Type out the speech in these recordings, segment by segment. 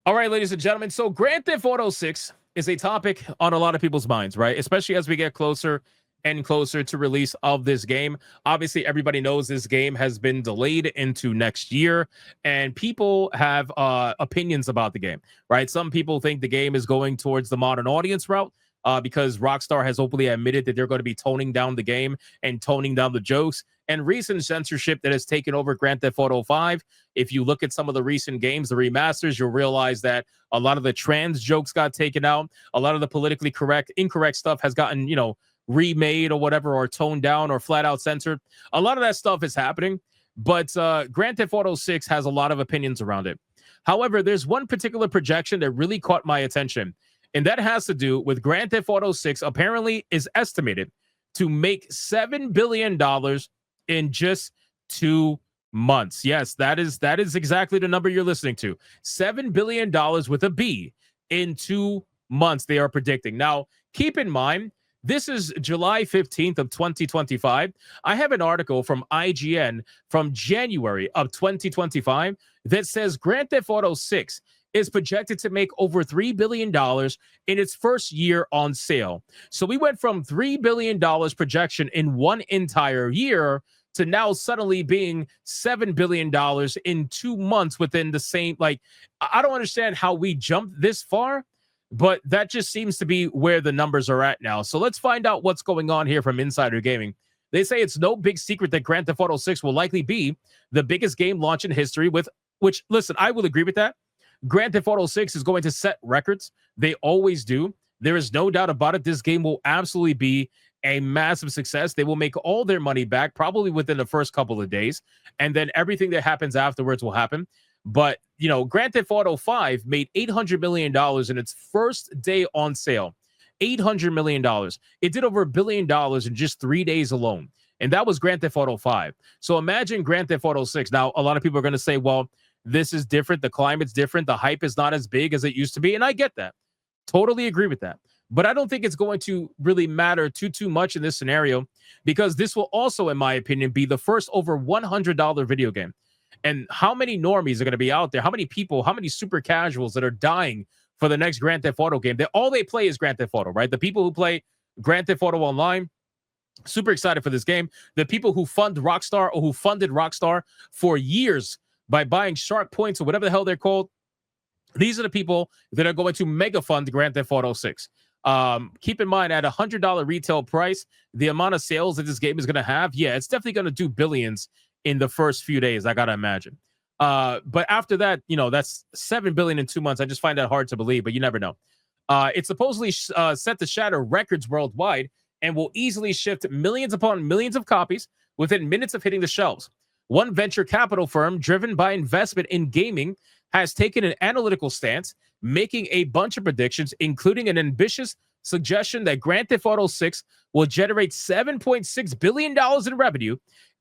All right, ladies and gentlemen. So Grand Theft Auto 6 is a topic on a lot of people's minds, right? Especially as we get closer and closer to release of this game. Obviously, everybody knows this game has been delayed into next year, and people have opinions about the game, right? Some people think the game is going towards the modern audience route. Because Rockstar has openly admitted that they're going to be toning down the game and toning down the jokes. And recent censorship that has taken over Grand Theft Auto 5. If you look at some of the recent games, the remasters, you'll realize that a lot of the trans jokes got taken out. A lot of the politically incorrect stuff has gotten, remade or whatever, or toned down or flat out censored. A lot of that stuff is happening, but Grand Theft Auto 6 has a lot of opinions around it. However, there's one particular projection that really caught my attention, and that has to do with Grand Theft Auto 6 apparently is estimated to make $7 billion in just 2 months. Yes, that is exactly the number you're listening to. $7 billion with a B in 2 months, they are predicting. Now, keep in mind, this is July 15th of 2025. I have an article from IGN from January of 2025 that says Grand Theft Auto 6 is projected to make over $3 billion in its first year on sale. So we went from $3 billion projection in one entire year to now suddenly being $7 billion in 2 months within the same, I don't understand how we jumped this far, but that just seems to be where the numbers are at now. So let's find out what's going on here from Insider Gaming. They say it's no big secret that Grand Theft Auto 6 will likely be the biggest game launch in history, which, listen, I will agree with that. Grand Theft Auto 6 is going to set records. They always do. There is no doubt about it. This game will absolutely be a massive success. They will make all their money back probably within the first couple of days, and then everything that happens afterwards will happen. But, Grand Theft Auto 5 made $800 million in its first day on sale. $800 million. It did over $1 billion in just 3 days alone. And that was Grand Theft Auto 5. So imagine Grand Theft Auto 6. Now, a lot of people are going to say, well, this is different. The climate's different. The hype is not as big as it used to be. And I get that. Totally agree with that. But I don't think it's going to really matter too much in this scenario, because this will also, in my opinion, be the first over $100 video game. And how many normies are going to be out there? How many people, how many super casuals that are dying for the next Grand Theft Auto game? All they play is Grand Theft Auto, right? The people who play Grand Theft Auto Online, super excited for this game. The people who fund Rockstar or who funded Rockstar for years by buying shark points or whatever the hell they're called, these are the people that are going to mega fund Grand Theft Auto 6. Keep in mind, at $100 retail price, the amount of sales that this game is going to have, it's definitely going to do billions in the first few days, I got to imagine. But after that, that's $7 billion in 2 months. I just find that hard to believe, but you never know. It's supposedly set to shatter records worldwide and will easily shift millions upon millions of copies within minutes of hitting the shelves. One venture capital firm driven by investment in gaming has taken an analytical stance, making a bunch of predictions, including an ambitious suggestion that Grand Theft Auto 6 will generate $7.6 billion in revenue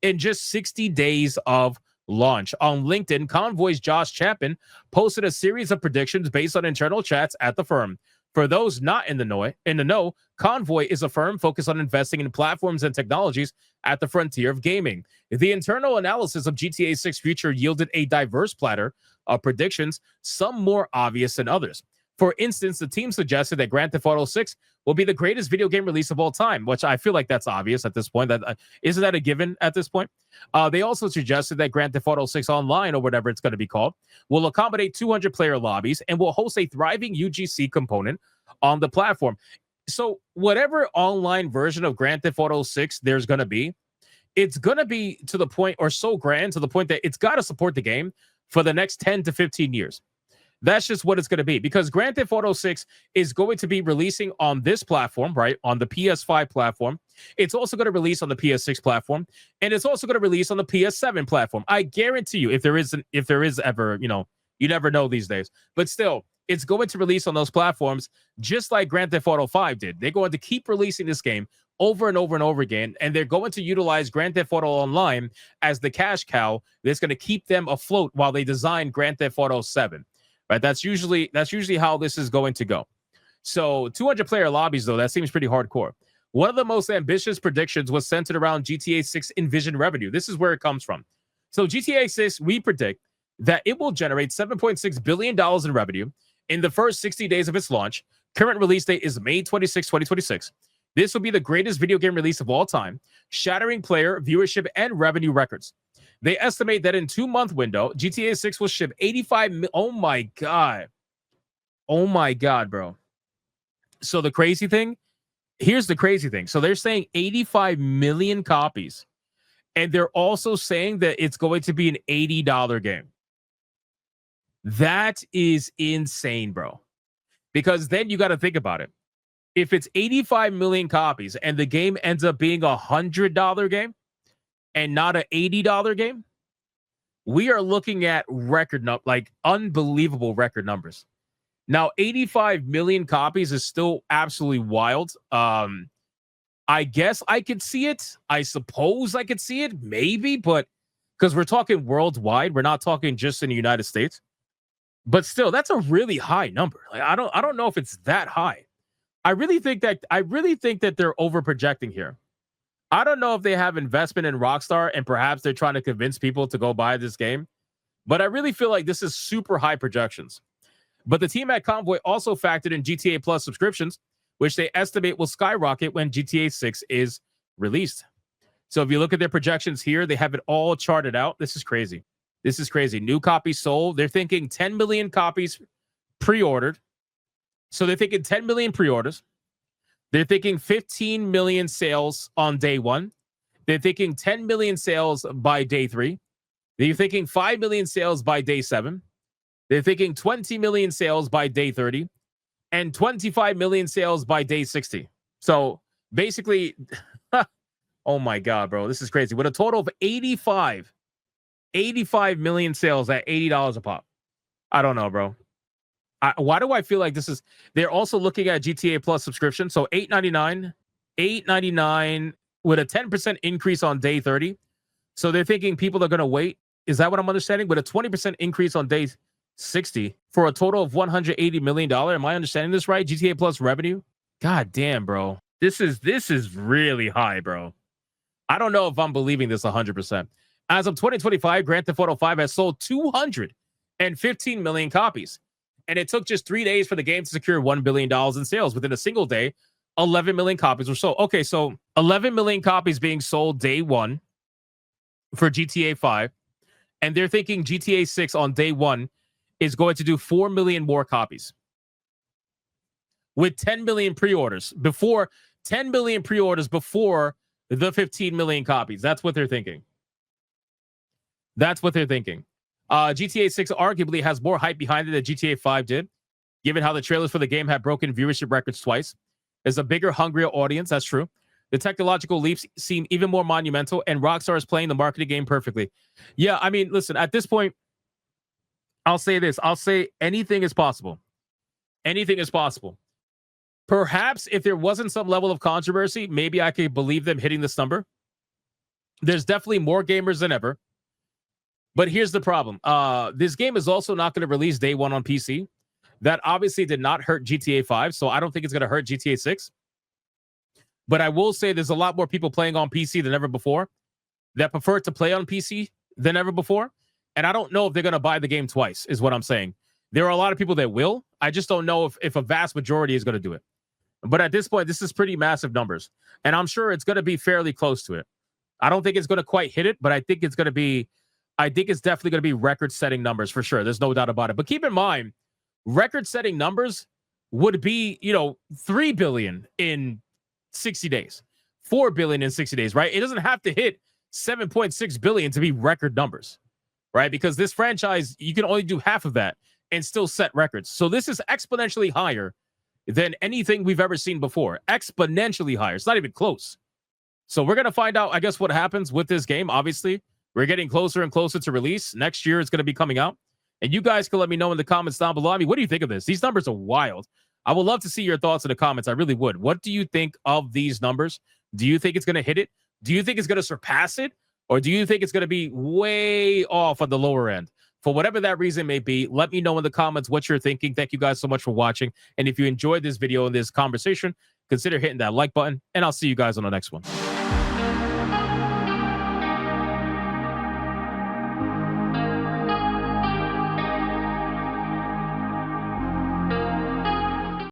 in just 60 days of launch. On LinkedIn, Konvoy's Josh Chapman posted a series of predictions based on internal chats at the firm. For those not in the know, Konvoy is a firm focused on investing in platforms and technologies at the frontier of gaming. The internal analysis of GTA 6 future yielded a diverse platter of predictions, some more obvious than others. For instance, the team suggested that Grand Theft Auto 6 will be the greatest video game release of all time, which I feel like that's obvious at this point. Isn't that a given at this point? They also suggested that Grand Theft Auto 6 Online, or whatever it's going to be called, will accommodate 200-player lobbies and will host a thriving UGC component on the platform. So whatever online version of Grand Theft Auto 6 there's going to be, it's going to be to the point, or so grand to the point, that it's got to support the game for the next 10 to 15 years. That's just what it's going to be, because Grand Theft Auto 6 is going to be releasing on this platform, right? On the PS5 platform. It's also going to release on the PS6 platform, and it's also going to release on the PS7 platform. I guarantee you, if there is ever, you never know these days, but still, it's going to release on those platforms just like Grand Theft Auto 5 did. They're going to keep releasing this game over and over and over again, and they're going to utilize Grand Theft Auto Online as the cash cow that's going to keep them afloat while they design Grand Theft Auto 7. Right? That's usually how this is going to go. So 200-player lobbies, though, that seems pretty hardcore. One of the most ambitious predictions was centered around GTA 6 envisioned revenue. This is where it comes from. So GTA 6, we predict, that it will generate $7.6 billion in revenue in the first 60 days of its launch. Current release date is May 26, 2026. This will be the greatest video game release of all time, shattering player, viewership, and revenue records. They estimate that in 2-month window, GTA 6 will ship 85 oh my God. Oh my God, bro. So the crazy thing, here's the crazy thing. So they're saying 85 million copies. And they're also saying that it's going to be an $80 game. That is insane, bro. Because then you got to think about it. If it's 85 million copies and the game ends up being a $100 game and not an $80 game, we are looking at unbelievable record numbers. Now, 85 million copies is still absolutely wild. I guess I could see it. I suppose I could see it, maybe, but because we're talking worldwide, we're not talking just in the United States. But still, that's a really high number. Like, I don't know if it's that high. I really think that they're over projecting here. I don't know if they have investment in Rockstar and perhaps they're trying to convince people to go buy this game. But I really feel like this is super high projections. But the team at Konvoy also factored in GTA Plus subscriptions, which they estimate will skyrocket when GTA 6 is released. So if you look at their projections here, they have it all charted out. This is crazy. This is crazy. New copies sold. They're thinking 10 million copies pre-ordered. So they're thinking 10 million pre-orders. They're thinking 15 million sales on day 1. They're thinking 10 million sales by day 3. They're thinking 5 million sales by day 7. They're thinking 20 million sales by day 30. And 25 million sales by day 60. So basically, oh my God, bro, this is crazy. With a total of 85 million sales at $80 a pop. I don't know, bro. Why do I feel like this is... They're also looking at GTA Plus subscription. So $8.99 with a 10% increase on day 30. So they're thinking people are going to wait. Is that what I'm understanding? With a 20% increase on day 60 for a total of $180 million. Am I understanding this right? GTA Plus revenue? God damn, bro. This is really high, bro. I don't know if I'm believing this 100%. As of 2025, Grand Theft Auto 5 has sold 215 million copies. And it took just 3 days for the game to secure $1 billion in sales. Within a single day, 11 million copies were sold. Okay, so 11 million copies being sold day 1 for GTA 5. And they're thinking GTA 6 on day 1 is going to do 4 million more copies. With 10 million pre-orders before the 15 million copies. That's what they're thinking. GTA 6 arguably has more hype behind it than GTA 5 did, given how the trailers for the game have broken viewership records twice. There's a bigger, hungrier audience. That's true. The technological leaps seem even more monumental, and Rockstar is playing the marketing game perfectly. Yeah, I mean, listen, at this point, I'll say this. I'll say anything is possible. Anything is possible. Perhaps if there wasn't some level of controversy, maybe I could believe them hitting this number. There's definitely more gamers than ever. But here's the problem. This game is also not going to release day 1 on PC. That obviously did not hurt GTA 5, so I don't think it's going to hurt GTA 6. But I will say there's a lot more people playing on PC than ever before that prefer to play on PC than ever before. And I don't know if they're going to buy the game twice, is what I'm saying. There are a lot of people that will. I just don't know if a vast majority is going to do it. But at this point, this is pretty massive numbers. And I'm sure it's going to be fairly close to it. I don't think it's going to quite hit it, but I think it's definitely going to be record-setting numbers for sure. There's no doubt about it. But keep in mind, record-setting numbers would be, 3 billion in 60 days, 4 billion in 60 days, right? It doesn't have to hit 7.6 billion to be record numbers, right? Because this franchise, you can only do half of that and still set records. So this is exponentially higher than anything we've ever seen before. Exponentially higher. It's not even close. So we're going to find out, I guess, what happens with this game. Obviously, we're getting closer and closer to release. Next year, it's going to be coming out. And you guys can let me know in the comments down below. I mean, what do you think of this? These numbers are wild. I would love to see your thoughts in the comments. I really would. What do you think of these numbers? Do you think it's going to hit it? Do you think it's going to surpass it? Or do you think it's going to be way off on the lower end? For whatever that reason may be, let me know in the comments what you're thinking. Thank you guys so much for watching. And if you enjoyed this video and this conversation, consider hitting that like button. And I'll see you guys on the next one.